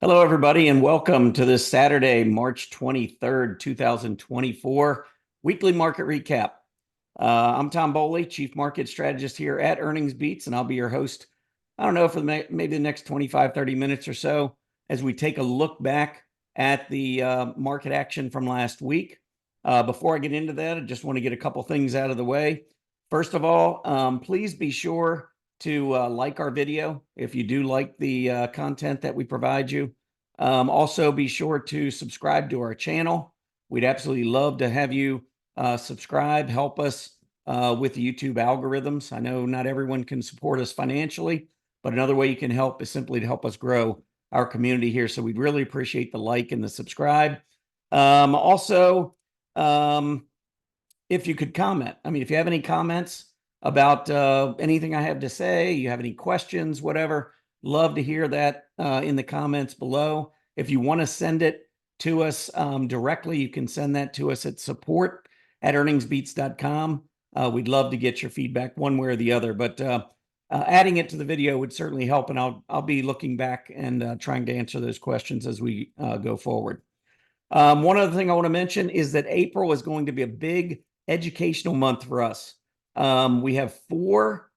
Hello, everybody, and welcome to this Saturday, March 23rd, 2024 weekly market recap. I'm Tom Bowley, Chief Market Strategist here at Earnings Beats, and I'll be your host, I don't know, for maybe the next 25, 30 minutes or so as we take a look back at the market action from last week. Before I get into that, I just want to get a couple things out of the way. First of all, please be sure to like our video if you do like the content that we provide you. Also, be sure to subscribe to our channel. We'd absolutely love to have you subscribe, help us with the YouTube algorithms. I know not everyone can support us financially, but another way you can help is simply to help us grow our community here. So we'd really appreciate the like and the subscribe. Also, if you could comment. I mean, if you have any comments about anything I have to say, you have any questions, whatever, love to hear that in the comments below. If you want to send it to us directly, you can send that to us at support@earningsbeats.com. We'd love to get your feedback one way or the other, but adding it to the video would certainly help, and I'll be looking back and trying to answer those questions as we go forward. One other thing I want to mention is that April is going to be a big educational month for us. We have four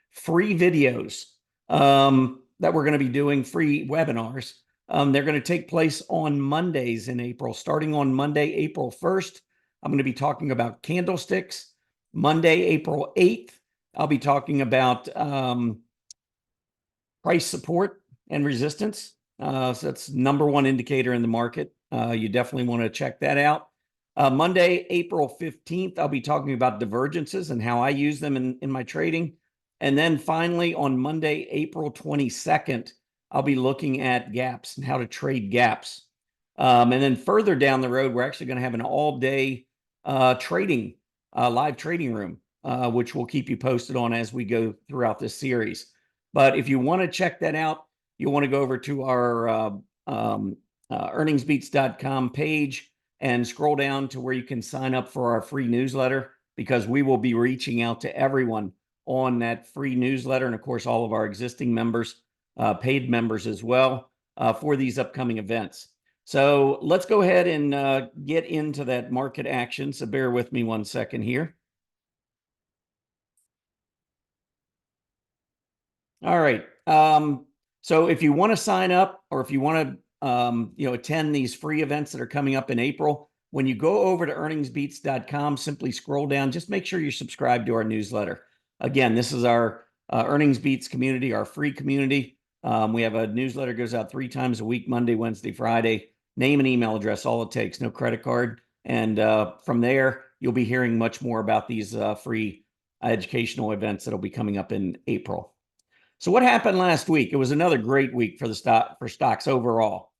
free videos that we're going to be doing, free webinars. They're going to take place on Mondays in April. Starting on Monday, April 1st, I'm going to be talking about candlesticks. Monday, April 8th, I'll be talking about price support and resistance. So that's number one indicator in the market. You definitely want to check that out. Monday, April 15th, I'll be talking about divergences and how I use them in my trading. And then finally, on Monday, April 22nd, I'll be looking at gaps and how to trade gaps. And then further down the road, we're actually going to have an all-day trading, live trading room, which we'll keep you posted on as we go throughout this series. But if you want to check that out, you'll want to go over to our earningsbeats.com page and scroll down to where you can sign up for our free newsletter, because we will be reaching out to everyone on that free newsletter, and of course all of our existing members, paid members as well, for these upcoming events. So let's go ahead and get into that market action. So bear with me one second here. All right. So if you want to sign up, or if you want to attend these free events that are coming up in April, when you go over to earningsbeats.com, simply scroll down. Just make sure you're subscribed to our newsletter. Again, this is our Earnings Beats community, our free community. We have a newsletter goes out 3 times a week, Monday, Wednesday, Friday. Name and email address, all it takes, no credit card. And from there, you'll be hearing much more about these free educational events that'll be coming up in April. So what happened last week? It was another great week for stocks overall.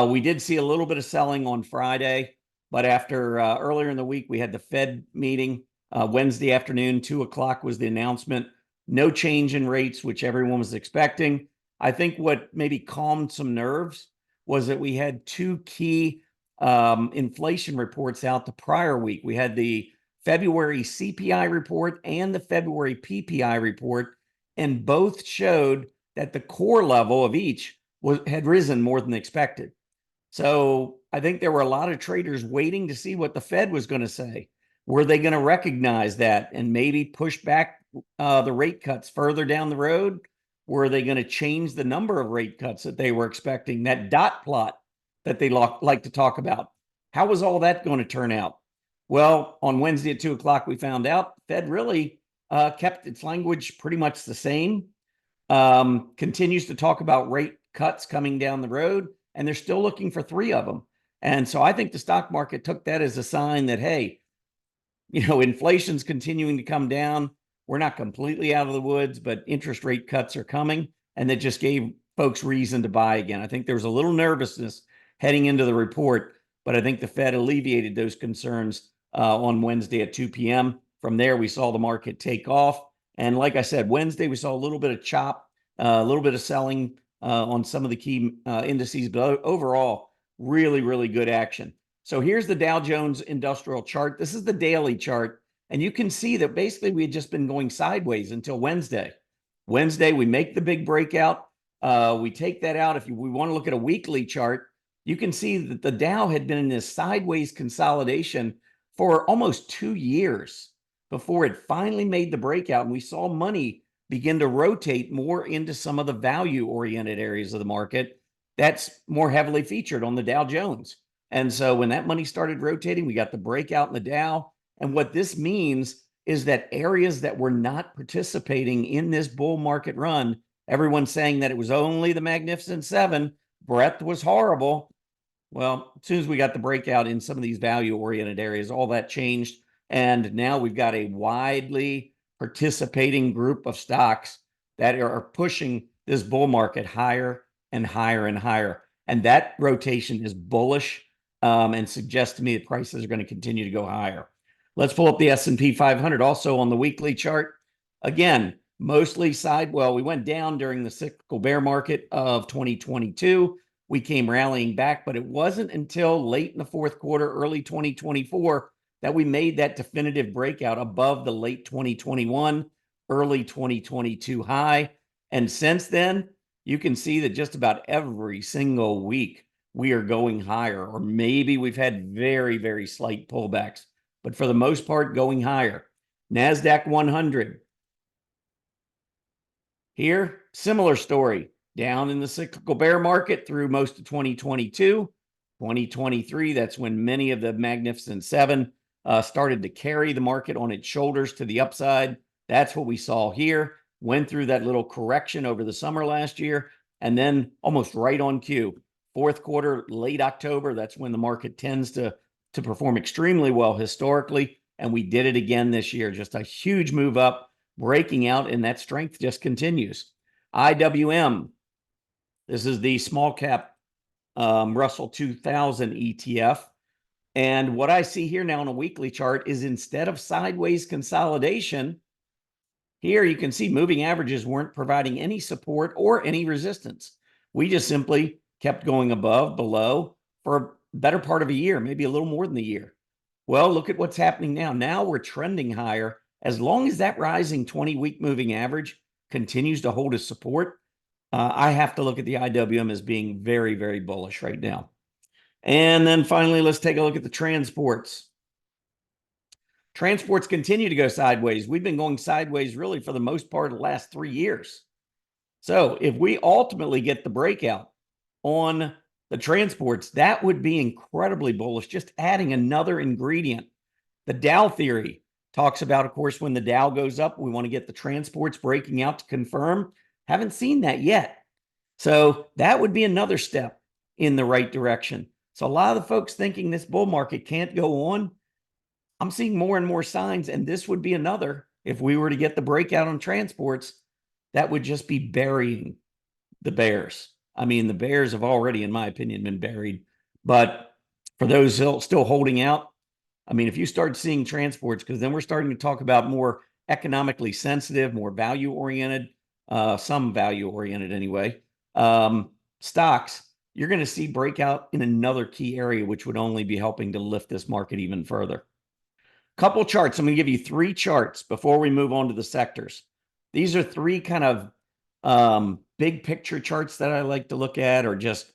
We did see a little bit of selling on Friday, but after earlier in the week, we had the Fed meeting. Wednesday afternoon, 2 o'clock was the announcement. No change in rates, which everyone was expecting. I think what maybe calmed some nerves was that we had 2 key inflation reports out the prior week. We had the February CPI report and the February PPI report, and both showed that the core level of each had risen more than expected. So I think there were a lot of traders waiting to see what the Fed was going to say. Were they going to recognize that and maybe push back the rate cuts further down the road? Were they going to change the number of rate cuts that they were expecting? That dot plot that they like to talk about. How was all that going to turn out? Well, on Wednesday at 2 o'clock, we found out Fed really kept its language pretty much the same. Continues to talk about rate cuts coming down the road, and they're still looking for 3 of them. And so I think the stock market took that as a sign that, hey, inflation's continuing to come down. We're not completely out of the woods, but interest rate cuts are coming, and that just gave folks reason to buy again. I think there was a little nervousness heading into the report, but I think the Fed alleviated those concerns on Wednesday at 2 p.m. From there, we saw the market take off. And like I said, Wednesday, we saw a little bit of chop, a little bit of selling on some of the key indices, but overall, really, really good action. So here's the Dow Jones Industrial chart. This is the daily chart. And you can see that basically we had just been going sideways until Wednesday. Wednesday, we make the big breakout. We take that out. If we want to look at a weekly chart, you can see that the Dow had been in this sideways consolidation for almost 2 years before it finally made the breakout. And we saw money begin to rotate more into some of the value-oriented areas of the market that's more heavily featured on the Dow Jones. And so when that money started rotating, we got the breakout in the Dow. And what this means is that areas that were not participating in this bull market run, everyone's saying that it was only the Magnificent Seven, breadth was horrible. Well, as soon as we got the breakout in some of these value-oriented areas, all that changed. And now we've got a widely participating group of stocks that are pushing this bull market higher and higher and higher. And that rotation is bullish and suggests to me that prices are going to continue to go higher. Let's pull up the S&P 500 also on the weekly chart. Again, mostly well, we went down during the cyclical bear market of 2022. We came rallying back, but it wasn't until late in the fourth quarter, early 2024, that we made that definitive breakout above the late 2021, early 2022 high. And since then, you can see that just about every single week we are going higher, or maybe we've had very, very slight pullbacks, but for the most part, going higher. Nasdaq 100. Here, similar story. Down in the cyclical bear market through most of 2022. 2023, that's when many of the Magnificent Seven started to carry the market on its shoulders to the upside. That's what we saw here. Went through that little correction over the summer last year, and then almost right on cue. Fourth quarter, late October, that's when the market tends to perform extremely well historically, and we did it again this year. Just a huge move up, breaking out, and that strength just continues. IWM. This is the small cap Russell 2000 ETF. And what I see here now on a weekly chart is instead of sideways consolidation, here you can see moving averages weren't providing any support or any resistance. We just simply kept going above, below for a better part of a year, maybe a little more than a year. Well, look at what's happening now. Now we're trending higher. As long as that rising 20-week moving average continues to hold as support, I have to look at the IWM as being very, very bullish right now. And then finally, let's take a look at the transports. Transports continue to go sideways. We've been going sideways really for the most part of the last 3 years. So if we ultimately get the breakout on the transports, that would be incredibly bullish, just adding another ingredient. The Dow theory talks about, of course, when the Dow goes up, we want to get the transports breaking out to confirm. Haven't seen that yet. So that would be another step in the right direction. So a lot of the folks thinking this bull market can't go on, I'm seeing more and more signs, and this would be another. If we were to get the breakout on transports, that would just be burying the bears. I mean, the bears have already, in my opinion, been buried. But for those still holding out, I mean, if you start seeing transports, because then we're starting to talk about more economically sensitive, more value-oriented, some value-oriented anyway, stocks, you're going to see breakout in another key area, which would only be helping to lift this market even further. Couple charts. I'm going to give you 3 charts before we move on to the sectors. These are 3 kind of big picture charts that I like to look at, or just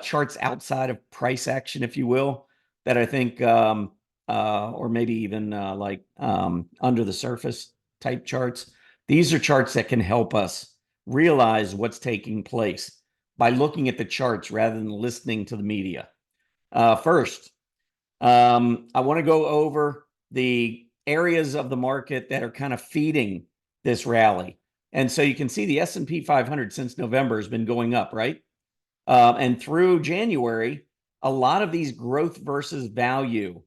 charts outside of price action, if you will, that I think, or maybe even like under the surface type charts. These are charts that can help us realize what's taking place by looking at the charts rather than listening to the media. First, I want to go over the areas of the market that are kind of feeding this rally. And so you can see the S&P 500 since November has been going up, right? And through January, a lot of these growth versus value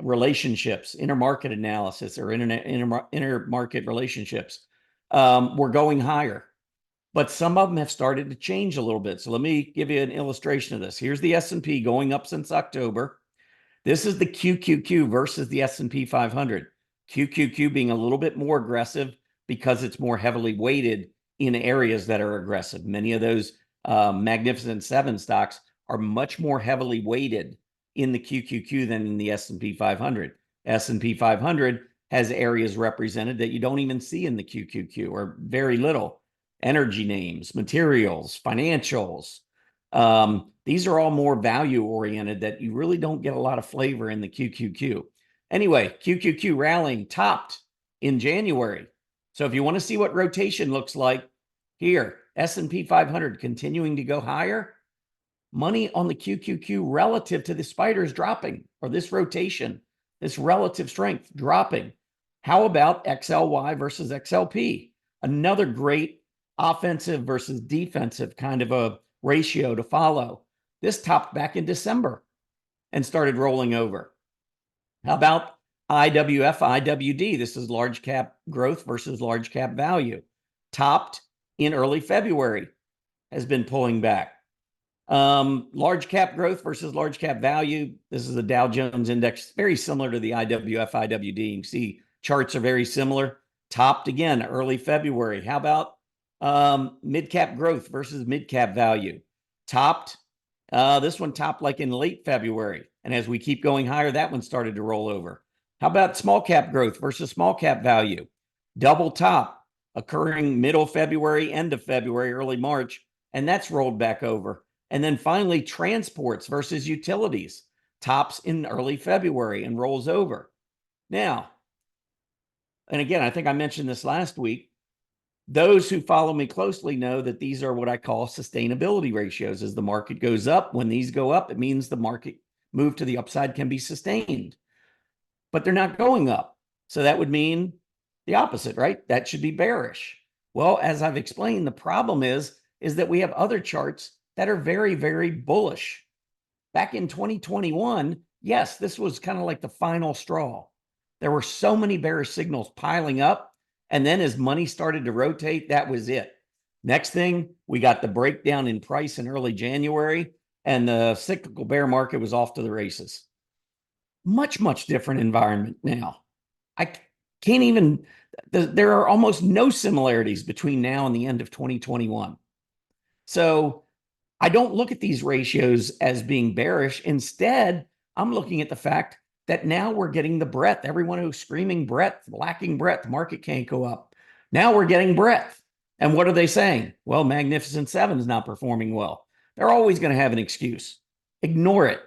relationships, intermarket analysis or intermarket relationships, were going higher. But some of them have started to change a little bit. So let me give you an illustration of this. Here's the S&P going up since October. This is the QQQ versus the S&P 500. QQQ being a little bit more aggressive because it's more heavily weighted in areas that are aggressive. Many of those Magnificent Seven stocks are much more heavily weighted in the QQQ than in the S&P 500. S&P 500 has areas represented that you don't even see in the QQQ, or very little. energy names, materials, financials. These are all more value oriented that you really don't get a lot of flavor in the QQQ. Anyway, QQQ rallying topped in January. So if you want to see what rotation looks like, here, S&P 500 continuing to go higher. Money on the QQQ relative to the spiders dropping, or this rotation, this relative strength dropping. How about XLY versus XLP? Another great offensive versus defensive kind of a ratio to follow. This topped back in December and started rolling over. How about IWF, IWD? This is large cap growth versus large cap value. Topped in early February, has been pulling back. Large cap growth versus large cap value. This is the Dow Jones index, very similar to the IWF, IWD. You can see charts are very similar. Topped again early February. How about mid cap growth versus mid cap value? Topped. This one topped like in late February. And as we keep going higher, that one started to roll over. How about small cap growth versus small cap value? Double top occurring middle February, end of February, early March, and that's rolled back over. And then finally, transports versus utilities tops in early February and rolls over. Now, and again, I think I mentioned this last week, those who follow me closely know that these are what I call sustainability ratios. As the market goes up, when these go up, it means the market move to the upside can be sustained. But they're not going up. So that would mean the opposite, right? That should be bearish. Well, as I've explained, the problem is that we have other charts that are very, very bullish. Back in 2021, yes, this was kind of like the final straw. There were so many bearish signals piling up. And then as money started to rotate, that was it. Next thing, we got the breakdown in price in early January, and the cyclical bear market was off to the races. Much, much different environment now. I can't even, there are almost no similarities between now and the end of 2021. So I don't look at these ratios as being bearish. Instead, I'm looking at the fact that now we're getting the breadth. Everyone who's screaming breadth, lacking breadth, market can't go up. Now we're getting breadth. And what are they saying? Well, Magnificent Seven is not performing well. They're always going to have an excuse. Ignore it.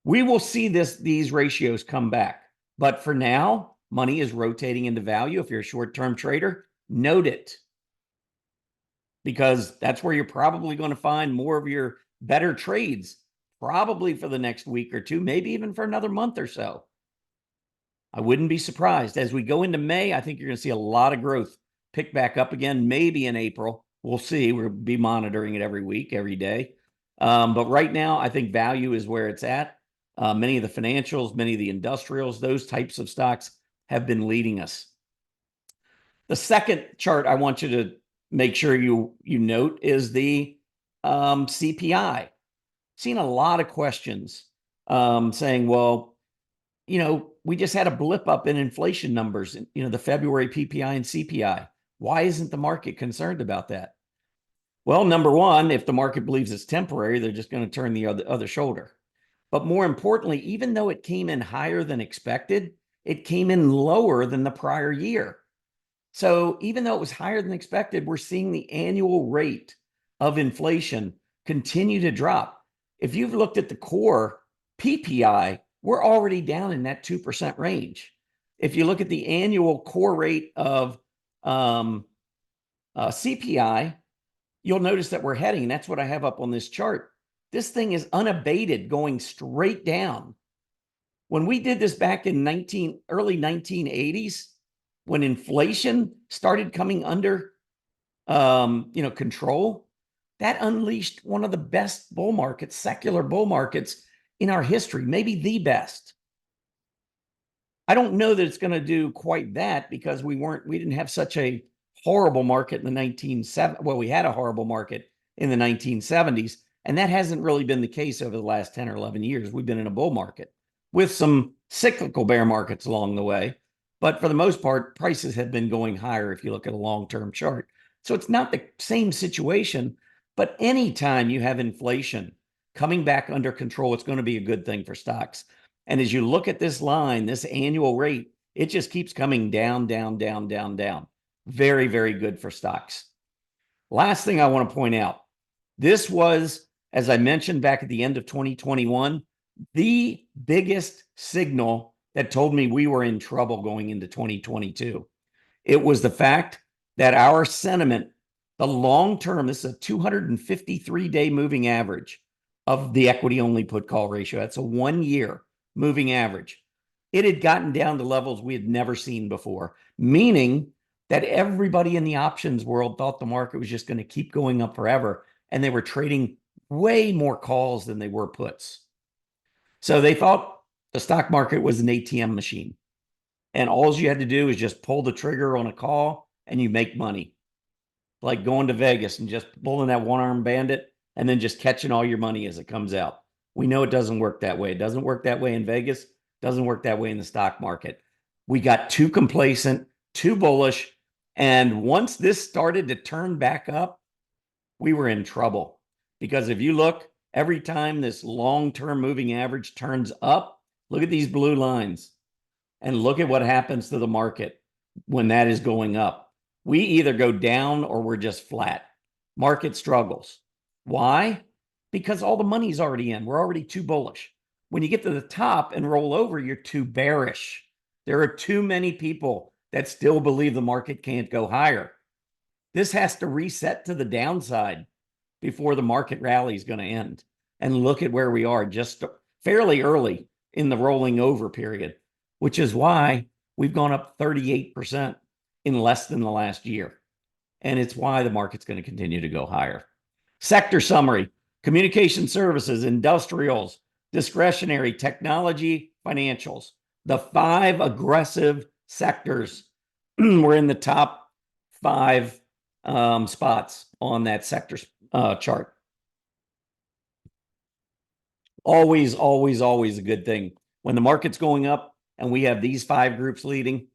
We will see these ratios come back. But for now, money is rotating into value. If you're a short-term trader, note it. Because that's where you're probably going to find more of your better trades, probably for the next week or two, maybe even for another month or so. I wouldn't be surprised. As we go into May, I think you're going to see a lot of growth pick back up again, maybe in April. We'll see. We'll be monitoring it every week, every day. But right now, I think value is where it's at. Many of the financials, many of the industrials, those types of stocks have been leading us. The second chart I want you to make sure you note is the CPI. Seen a lot of questions saying, well, you know, we just had a blip up in inflation numbers, you know, the February PPI and CPI. Why isn't the market concerned about that? Well, number one, if the market believes it's temporary, they're just going to turn the other shoulder. But more importantly, even though it came in higher than expected, it came in lower than the prior year. So even though it was higher than expected, we're seeing the annual rate of inflation continue to drop. If you've looked at the core PPI, we're already down in that 2% range. If you look at the annual core rate of CPI, you'll notice that we're heading, and that's what I have up on this chart. This thing is unabated, going straight down. When we did this back in early 1980s, when inflation started coming under control, that unleashed one of the best bull markets, secular bull markets in our history, maybe the best. I don't know that it's going to do quite that because we didn't have such a horrible market in the 1970s. Well, we had a horrible market in the 1970s, and that hasn't really been the case over the last 10 or 11 years. We've been in a bull market with some cyclical bear markets along the way. But for the most part, prices have been going higher if you look at a long-term chart. So it's not the same situation, but anytime you have inflation coming back under control, it's going to be a good thing for stocks. And as you look at this line, this annual rate, it just keeps coming down, down, down, down, down. Very, very good for stocks. Last thing I want to point out, this was, as I mentioned back at the end of 2021, the biggest signal that told me we were in trouble going into 2022. It was the fact that our sentiment, the long term, this is a 253-day moving average of the equity only put call ratio. That's a 1 year moving average. It had gotten down to levels we had never seen before, meaning that everybody in the options world thought the market was just going to keep going up forever, and they were trading way more calls than they were puts. So they thought the stock market was an ATM machine, and all you had to do is just pull the trigger on a call and you make money, like going to Vegas and just pulling that one-armed bandit and then just catching all your money as it comes out. We know it doesn't work that way. It doesn't work that way in Vegas. Doesn't work that way in the stock market. We got too complacent, too bullish. And once this started to turn back up, we were in trouble. Because if you look, every time this long-term moving average turns up, look at these blue lines and look at what happens to the market when that is going up. We either go down or we're just flat. Market struggles. Why? Because all the money's already in. We're already too bullish. When you get to the top and roll over, you're too bearish. There are too many people that still believe the market can't go higher. This has to reset to the downside before the market rally is going to end. And look at where we are, just fairly early in the rolling over period, which is why we've gone up 38% in less than the last year. And it's why the market's going to continue to go higher. Sector summary: communication services, industrials, discretionary, technology, financials. The 5 aggressive sectors were in the top 5 spots on that sector chart. Always, always, always a good thing. When the market's going up and we have these 5 groups leading,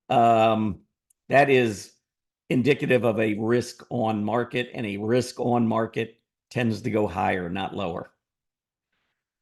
that is indicative of a risk on market, and a risk on market tends to go higher, not lower.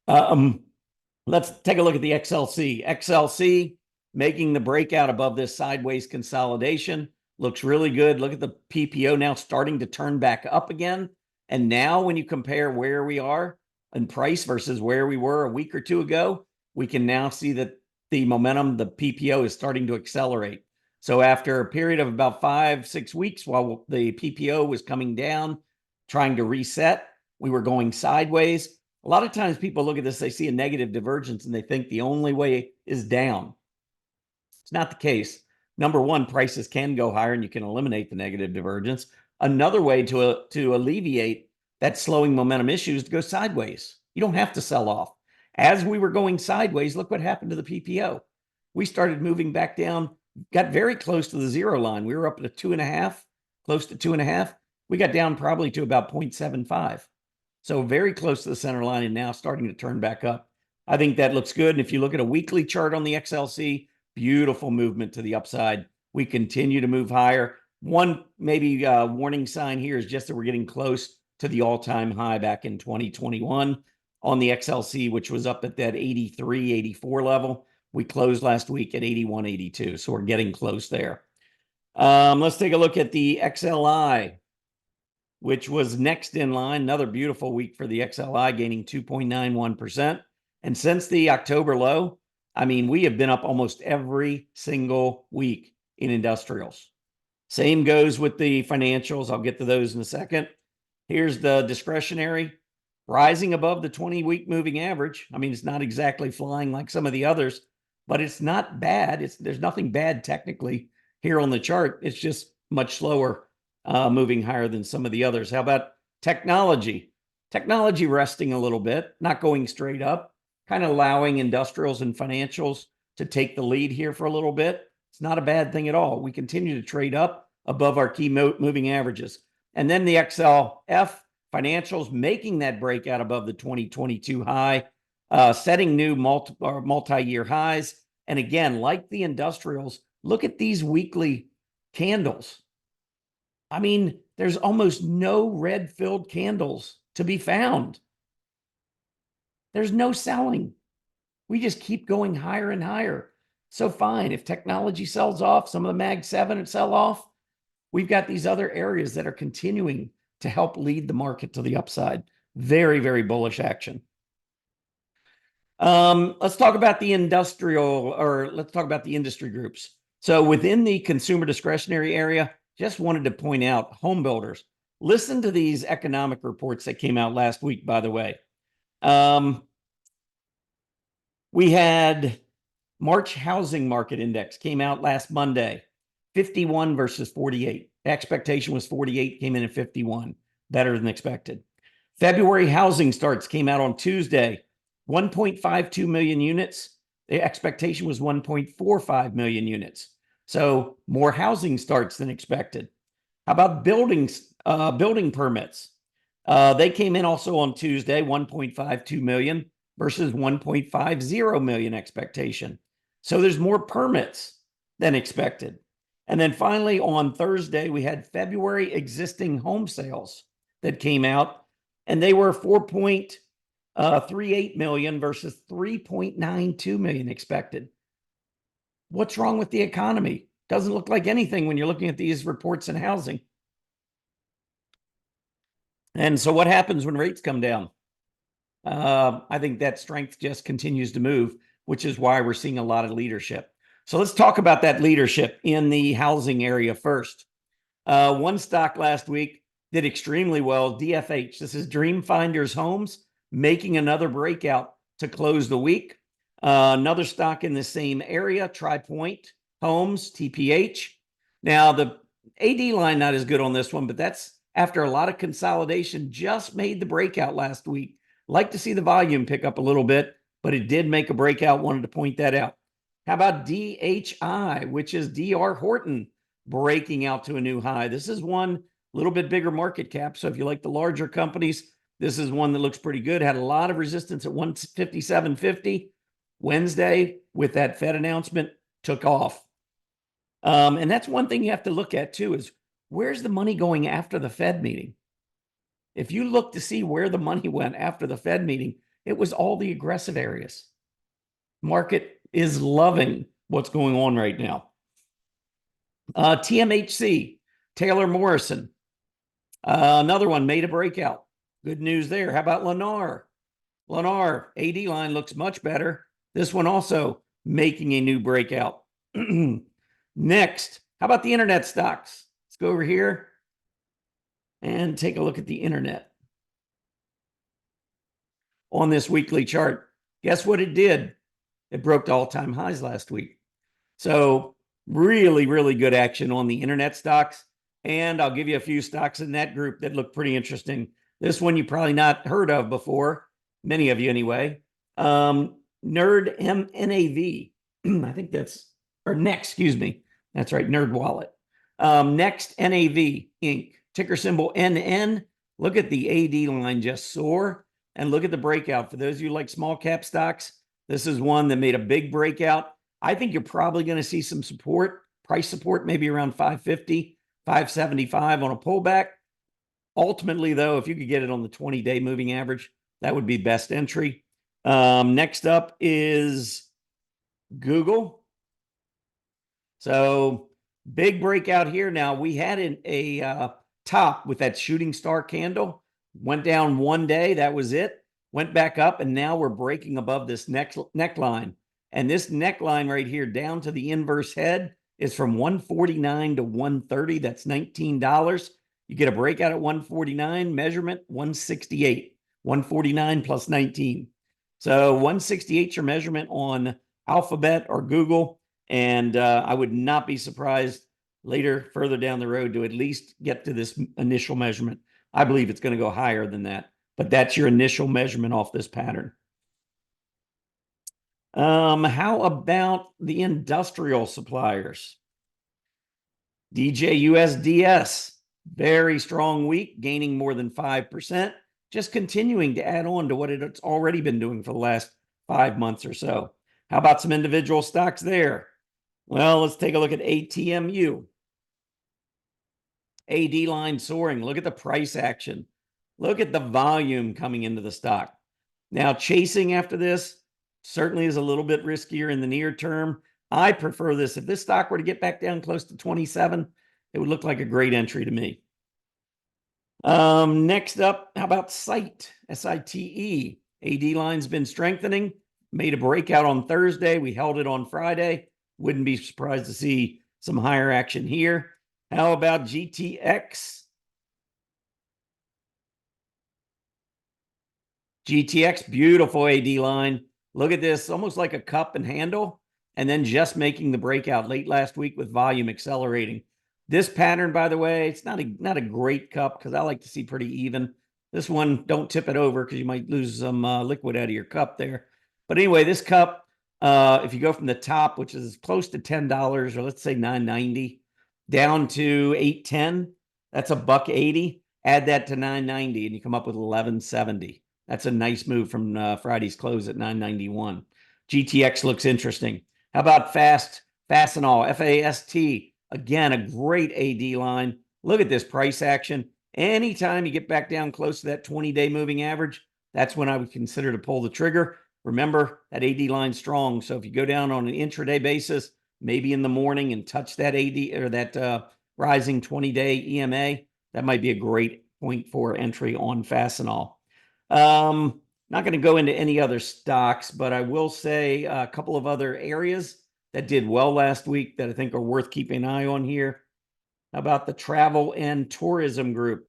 Let's take a look at the XLC. XLC making the breakout above this sideways consolidation. Looks really good. Look at the PPO now starting to turn back up again. And now when you compare where we are in price versus where we were a week or two ago, we can now see that the momentum, the PPO, is starting to accelerate. So after a period of about 5-6 weeks while the PPO was coming down, trying to reset, we were going sideways. A lot of times people look at this, they see a negative divergence and they think the only way is down. It's not the case. Number one, prices can go higher and you can eliminate the negative divergence. Another way to alleviate that slowing momentum issue is to go sideways. You don't have to sell off. As we were going sideways, look what happened to the PPO. We started moving back down, got very close to the 0 line. We were up to 2.5, close to 2.5. We got down probably to about 0.75. So very close to the center line and now starting to turn back up. I think that looks good. And if you look at a weekly chart on the XLC, beautiful movement to the upside. We continue to move higher. One maybe warning sign here is just that we're getting close to the all-time high back in 2021 on the XLC, which was up at that 83, 84 level. We closed last week at 81, 82. So we're getting close there. Let's take a look at the XLI, which was next in line. Another beautiful week for the XLI, gaining 2.91%. And since the October low, I mean, we have been up almost every single week in industrials. Same goes with the financials. I'll get to those in a second. Here's the discretionary, rising above the 20-week moving average. I mean, it's not exactly flying like some of the others, but it's not bad. There's nothing bad technically here on the chart. It's just much slower, moving higher than some of the others. How about technology? Technology resting a little bit, not going straight up, kind of allowing industrials and financials to take the lead here for a little bit. It's not a bad thing at all. We continue to trade up above our key moving averages. And then the XLF financials making that breakout above the 2022 high, setting new multi-year highs. And again, like the industrials, look at these weekly candles. I mean, there's almost no red-filled candles to be found. There's no selling. We just keep going higher and higher. So fine, if technology sells off, some of the Mag 7 would sell off. we've got these other areas that are continuing to help lead the market to the upside. Very, very bullish action. Let's talk about the let's talk about the industry groups. So within the consumer discretionary area, just wanted to point out home builders. Listen to these economic reports that came out last week, by the way. We had March housing market index came out last Monday, 51 versus 48. Expectation was 48, came in at 51, better than expected. February housing starts came out on Tuesday, 1.52 million units. The expectation was 1.45 million units. So more housing starts than expected. How about building permits? They came in also on Tuesday, 1.52 million versus 1.50 million expectation. So there's more permits than expected. And then finally on Thursday, we had February existing home sales that came out, and they were 4.38 million versus 3.92 million expected. What's wrong with the economy? Doesn't look like anything when you're looking at these reports in housing. And so what happens when rates come down? I think that strength just continues to move, which is why we're seeing a lot of leadership. So let's talk about that leadership in the housing area first. One stock last week did extremely well, DFH. This is Dream Finders Homes, making another breakout to close the week. Another stock in the same area, TriPoint Homes, TPH. Now, the AD line not as good on this one, but that's after a lot of consolidation, just made the breakout last week. Like to see the volume pick up a little bit, but it did make a breakout. Wanted to point that out. How about DHI, which is DR Horton, breaking out to a new high? This is one a little bit bigger market cap. So if you like the larger companies, this is one that looks pretty good. Had a lot of resistance at 157.50. Wednesday, with that Fed announcement, took off. And that's one thing you have to look at too, is where's the money going after the Fed meeting? If you look to see where the money went after the Fed meeting, it was all the aggressive areas. Market is loving what's going on right now. TMHC, Taylor Morrison. Another one made a breakout. Good news there. How about Lennar? Lennar, AD line looks much better. This one also making a new breakout. Next, how about the internet stocks? Let's go over here and take a look at the internet on this weekly chart. Guess what it did? It broke the all-time highs last week. So really, really good action on the internet stocks. And I'll give you a few stocks in that group that look pretty interesting. This one you probably not heard of before, many of you anyway. NAV, I think that's, or Next, excuse me. That's right, Nerd Wallet. Next NAV Inc. Ticker symbol NN. Look at the AD line just soar, and look at the breakout. For those of you who like small cap stocks, this is one that made a big breakout. I think you're probably going to see some support, price support, maybe around 550, 575 on a pullback. Ultimately, though, if you could get it on the 20-day moving average, that would be best entry. Next up is Google. So big breakout here. Now, we had a top with that shooting star candle, went down one day. That was it. Went back up, and now we're breaking above this neckline. And this neckline right here down to the inverse head is from 149 to 130. That's $19. You get a breakout at 149, measurement 168, 149 plus 19. So 168 is your measurement on Alphabet or Google. And I would not be surprised later, further down the road, to at least get to this initial measurement. I believe it's going to go higher than that, but that's your initial measurement off this pattern. How about the industrial suppliers? DJUSDS, very strong week, gaining more than 5%, just continuing to add on to what it's already been doing for the last 5 months or so. How about some individual stocks there? Well, let's take a look at ATMU. AD line soaring. Look at the price action. Look at the volume coming into the stock. Now, chasing after this certainly is a little bit riskier in the near term. I prefer this. If this stock were to get back down close to 27, it would look like a great entry to me. Next up, how about SITE, SITE? AD line's been strengthening, made a breakout on Thursday. We held it on Friday. Wouldn't be surprised to see some higher action here. How about GTX? GTX, beautiful AD line. Look at this, almost like a cup and handle, and then just making the breakout late last week with volume accelerating. This pattern, by the way, it's not a great cup because I like to see pretty even. This one, don't tip it over because you might lose some liquid out of your cup there. But anyway, this cup, if you go from the top, which is close to $10, or let's say $9.90, down to $8.10, that's $1.80. Add that to $9.90, and you come up with $11.70. That's a nice move from Friday's close at $9.91. GTX looks interesting. How about Fastenal, FAST? Again, a great AD line. Look at this price action. Anytime you get back down close to that 20-day moving average, that's when I would consider to pull the trigger. Remember, that AD line's strong. So if you go down on an intraday basis, maybe in the morning and touch that AD or that rising 20-day EMA, that might be a great point for entry on Fastenal. Not going to go into any other stocks, but I will say a couple of other areas that did well last week that I think are worth keeping an eye on here. How about the travel and tourism group?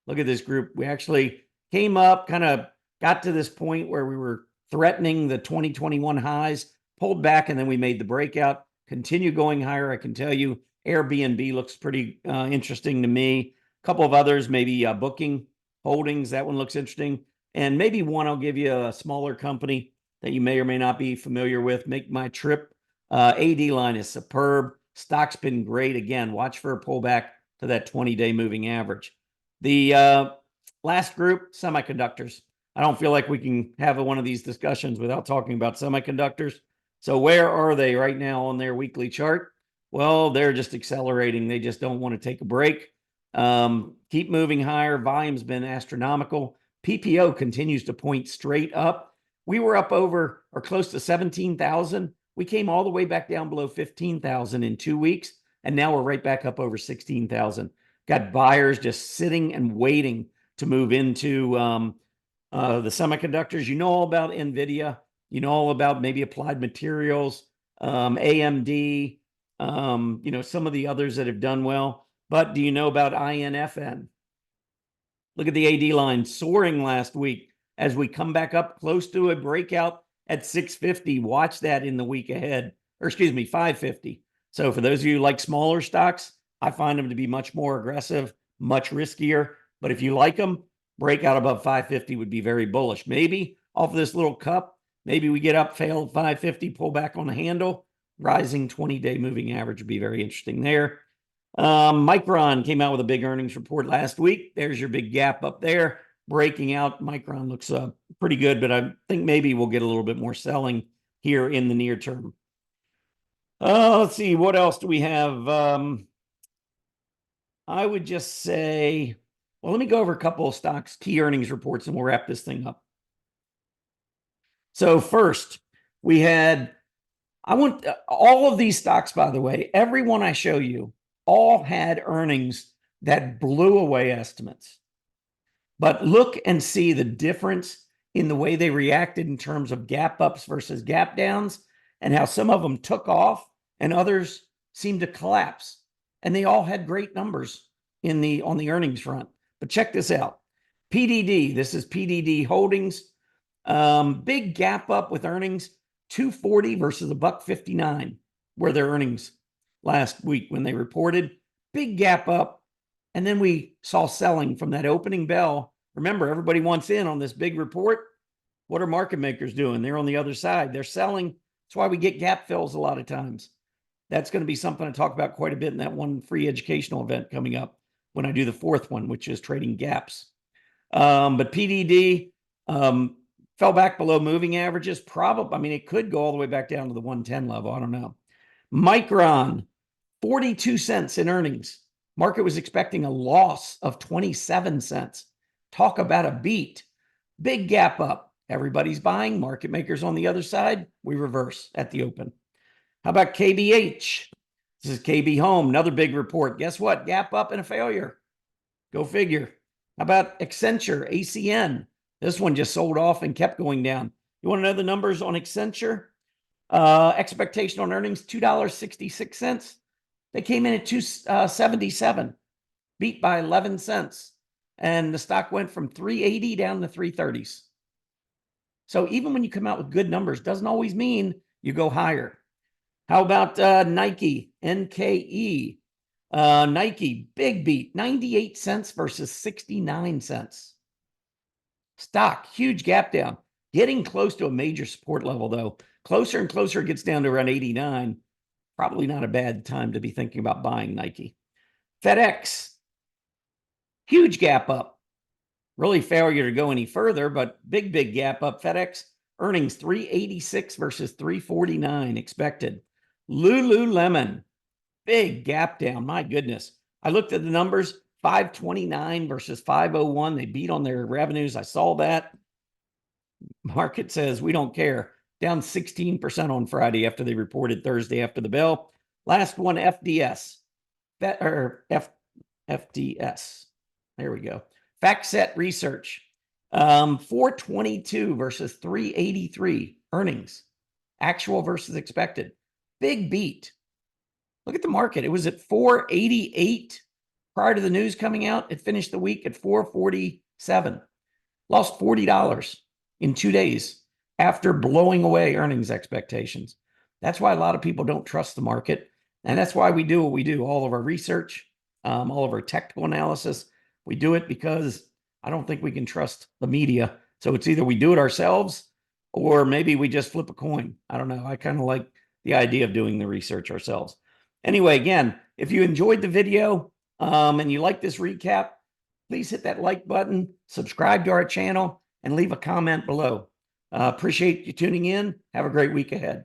Look at this group. We actually came up, kind of got to this point where we were threatening the 2021 highs, pulled back, and then we made the breakout, continue going higher. I can tell you Airbnb looks pretty interesting to me. A couple of others, maybe Booking Holdings. That one looks interesting. And maybe one, I'll give you a smaller company that you may or may not be familiar with. Make My Trip. AD line is superb. Stock's been great. Again, watch for a pullback to that 20-day moving average. The last group, semiconductors. I don't feel like we can have one of these discussions without talking about semiconductors. So where are they right now on their weekly chart? Well, they're just accelerating. They just don't want to take a break. Keep moving higher. Volume's been astronomical. PPO continues to point straight up. We were up over or close to 17,000. We came all the way back down below 15,000 in 2 weeks, and now we're right back up over 16,000. Got buyers just sitting and waiting to move into the semiconductors. You know all about NVIDIA. You know all about maybe Applied Materials, AMD, some of the others that have done well. But do you know about INFN? Look at the AD line soaring last week as we come back up close to a breakout at 650. Watch that in the week ahead, or excuse me, 550. So for those of you who like smaller stocks, I find them to be much more aggressive, much riskier. But if you like them, breakout above 550 would be very bullish. Maybe off of this little cup, maybe we get up, fail at 550, pull back on the handle. Rising 20-day moving average would be very interesting there. Micron came out with a big earnings report last week. There's your big gap up there. Breaking out. Micron looks pretty good, but I think maybe we'll get a little bit more selling here in the near term. Let's see. What else do we have? I would just say, well, let me go over a couple of stocks, key earnings reports, and we'll wrap this thing up. So first, we had, I want all of these stocks, by the way, every one I show you, all had earnings that blew away estimates. But look and see the difference in the way they reacted in terms of gap ups versus gap downs, and how some of them took off and others seemed to collapse. And they all had great numbers on the earnings front. But check this out. PDD, this is PDD Holdings. Big gap up with earnings, 240 versus $1.59 were their earnings last week when they reported. Big gap up. And then we saw selling from that opening bell. Remember, everybody wants in on this big report. What are market makers doing? They're on the other side. They're selling. That's why we get gap fills a lot of times. That's going to be something I talk about quite a bit in that one free educational event coming up when I do the fourth one, which is trading gaps. But PDD fell back below moving averages. Probably, I mean, it could go all the way back down to the 110 level. I don't know. Micron, 42 cents in earnings. Market was expecting a loss of 27 cents. Talk about a beat. Big gap up. Everybody's buying. Market makers on the other side. We reverse at the open. How about KBH? This is KB Home, another big report. Guess what? Gap up and a failure. Go figure. How about Accenture, ACN? This one just sold off and kept going down. You want to know the numbers on Accenture? Expectation on earnings, $2.66. They came in at $2.77, beat by 11 cents. And the stock went from 380 down to 330s. So even when you come out with good numbers, doesn't always mean you go higher. How about Nike, NKE? Nike, big beat, 98 cents versus 69 cents. Stock, huge gap down. Getting close to a major support level, though. Closer and closer it gets down to around 89. Probably not a bad time to be thinking about buying Nike. FedEx, huge gap up. Really failure to go any further, but big gap up. FedEx earnings 386 versus 349 expected. Lululemon, big gap down. My goodness. I looked at the numbers, 529 versus 501. They beat on their revenues. I saw that. Market says we don't care. Down 16% on Friday after they reported Thursday after the bell. Last one, FDS. FDS. There we go. FactSet Research. 422 versus 383 earnings. Actual versus expected. Big beat. Look at the market. It was at 488 prior to the news coming out. It finished the week at 447. Lost $40 in 2 days after blowing away earnings expectations. That's why a lot of people don't trust the market. And that's why we do what we do. All of our research, all of our technical analysis, we do it because I don't think we can trust the media. So it's either we do it ourselves or maybe we just flip a coin. I don't know. I kind of like the idea of doing the research ourselves. Anyway, again, if you enjoyed the video and you like this recap, please hit that like button, subscribe to our channel, and leave a comment below. Appreciate you tuning in. Have a great week ahead.